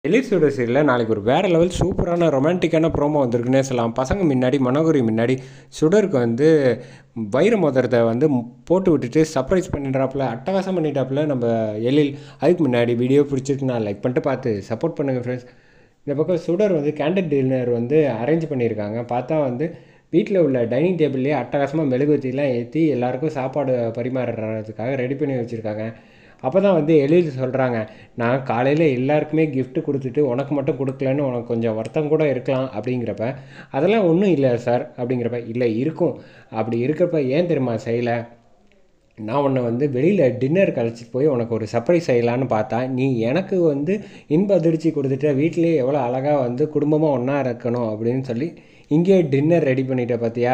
Elite சுடர் சீரியலில் நாளைக்கு ஒரு வேறு லெவல் சூப்பரான ரொமான்டிக்கான ப்ரோமோ வந்திருக்குன்னே சொல்லலாம். பசங்க முன்னாடி மனோகரி முன்னாடி சுடருக்கு வந்து வைர மோதிரத்தை வந்து போட்டு விட்டுட்டு சர்ப்ரைஸ் பண்ணிடுறாப்புல, அட்டகாசம் பண்ணிட்டாப்புல நம்ம எழில். அதுக்கு முன்னாடி வீடியோ பிடிச்சிருக்கு, நான் லைக் பண்ணிட்டு பார்த்து சப்போர்ட் பண்ணுங்கள் ஃப்ரெண்ட்ஸ். இந்த பக்கம் சுடர் வந்து கேண்டட் டின்னர் வந்து அரேஞ்ச் பண்ணியிருக்காங்க. பார்த்தா வந்து வீட்டில் உள்ள டைனிங் டேபிள்லேயே அட்டகாசமாக மெழுகுவத்திலாம் ஏற்றி எல்லாேருக்கும் சாப்பாடு பரிமாறுறதுக்காக ரெடி பண்ணி வச்சுருக்காங்க. அப்போ தான் வந்து எழில் சொல்கிறாங்க, நான் காலையில் எல்லாருக்குமே கிஃப்ட் கொடுத்துட்டு உனக்கு மட்டும் கொடுக்கலன்னு உனக்கு கொஞ்சம் வருத்தம் கூட இருக்கலாம் அப்படிங்கிறப்ப, அதெல்லாம் ஒன்றும் இல்லை சார் அப்படிங்கிறப்ப, இல்லை இருக்கும், அப்படி இருக்கிறப்ப ஏன் தெரியுமா செய்யலை, நான் உன்னை வந்து வெளியில் டின்னர் கழிச்சிட்டு போய் உனக்கு ஒரு சர்ப்ரைஸ் செய்யலான்னு பார்த்தா, நீ எனக்கு வந்து இன்ப அதிர்ச்சி கொடுத்துட்ட, வீட்டிலேயே எவ்வளோ அழகாக வந்து குடும்பமாக ஒன்றா இருக்கணும் அப்படின்னு சொல்லி இங்கேயே டின்னர் ரெடி பண்ணிட்ட பார்த்தியா,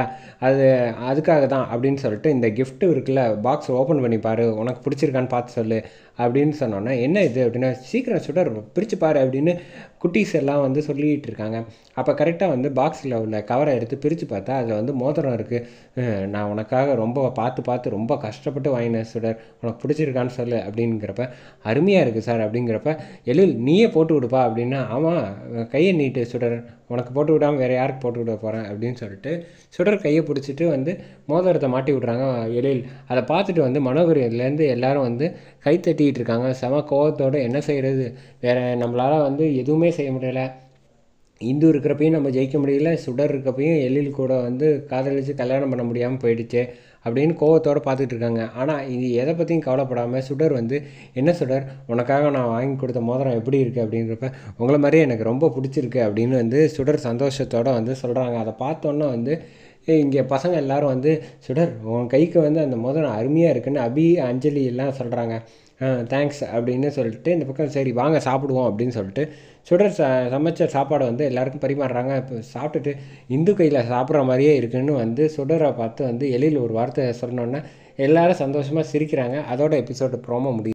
அதுக்காக தான் அப்படின்னு சொல்லிட்டு இந்த கிஃப்ட்டு இருக்குல்ல, பாக்ஸ் ஓப்பன் பண்ணி பாரு, உனக்கு பிடிச்சிருக்கான்னு பார்த்து சொல்லு அப்படின்னு சொன்னோன்னே, என்ன இது அப்படின்னா, சீக்கிரம் சுடர் பிரித்து பாரு அப்படின்னு குட்டீஸ் எல்லாம் வந்து சொல்லிகிட்டு இருக்காங்க. அப்போ கரெக்டாக வந்து பாக்ஸில் உள்ள கவரை எடுத்து பிரித்து பார்த்தா அதில் வந்து மோதிரம் இருக்குது. நான் உனக்காக ரொம்ப பார்த்து ரொம்ப கஷ்டப்பட்டு வாங்கினேன் சுடர், உனக்கு பிடிச்சிருக்கான்னு சொல்லு அப்படிங்கிறப்ப, அருமையாக இருக்குது சார் அப்படிங்கிறப்ப, எழில் நீயே போட்டு விடுப்பா அப்படின்னா, ஆமாம் கையை நீட்டு சுடர், உனக்கு போட்டு விடாமல் வேறு யாருக்கு போட்டு விட போகிறேன் அப்படின்னு சொல்லிட்டு சுடர் கையை பிடிச்சிட்டு வந்து மோதிரத்தை மாட்டி விட்றாங்க எழில். அதை பார்த்துட்டு வந்து மனோகரிலேருந்து எல்லாரும் வந்து கை தட்டிக்கிட்டு இருக்காங்க செம கோவத்தோடு. என்ன செய்கிறது, வேறு நம்மளால் வந்து எதுவுமே செய்ய முடியலை, இந்து இருக்கிறப்பையும் நம்ம ஜெயிக்க முடியல, சுடர் இருக்கப்பையும் எழில் கூட வந்து காதலித்து கல்யாணம் பண்ண முடியாமல் போயிடுச்சு அப்படின்னு கோவத்தோடு பார்த்துட்டு இருக்காங்க. ஆனால் இது எதை பற்றியும் கவலைப்படாமல் சுடர் வந்து, என்ன சுடர் உனக்காக நான் வாங்கி கொடுத்த மோதிரம் எப்படி இருக்குது அப்படிங்கிறப்ப, உங்களை மாதிரியே எனக்கு ரொம்ப பிடிச்சிருக்கு அப்படின்னு வந்து சுடர் சந்தோஷத்தோடு வந்து சொல்கிறாங்க. அதை பார்த்தோன்னா வந்து இங்கே பசங்க எல்லோரும் வந்து, சுடர் உன் கைக்கு வந்து அந்த மோதிரம் அருமையாக இருக்குன்னு அபி அஞ்சலி எல்லாம் சொல்கிறாங்க. தேங்க்ஸ் அப்படின்னு சொல்லிட்டு இந்த பக்கம் சரி வாங்க சாப்பிடுவோம் அப்படின்னு சொல்லிட்டு சுடர் சமைச்ச சாப்பாடை வந்து எல்லாருக்கும் பரிமாறுறாங்க. இப்போ சாப்பிட்டுட்டு இந்து கையில் சாப்பிட்ற மாதிரியே இருக்குன்னு வந்து சுடரை பார்த்து வந்து எழில் ஒரு வார்த்தை சொன்னோன்னே எல்லாரும் சந்தோஷமாக சிரிக்கிறாங்க. அதோட எபிசோடு ப்ரோமோ முடியும்.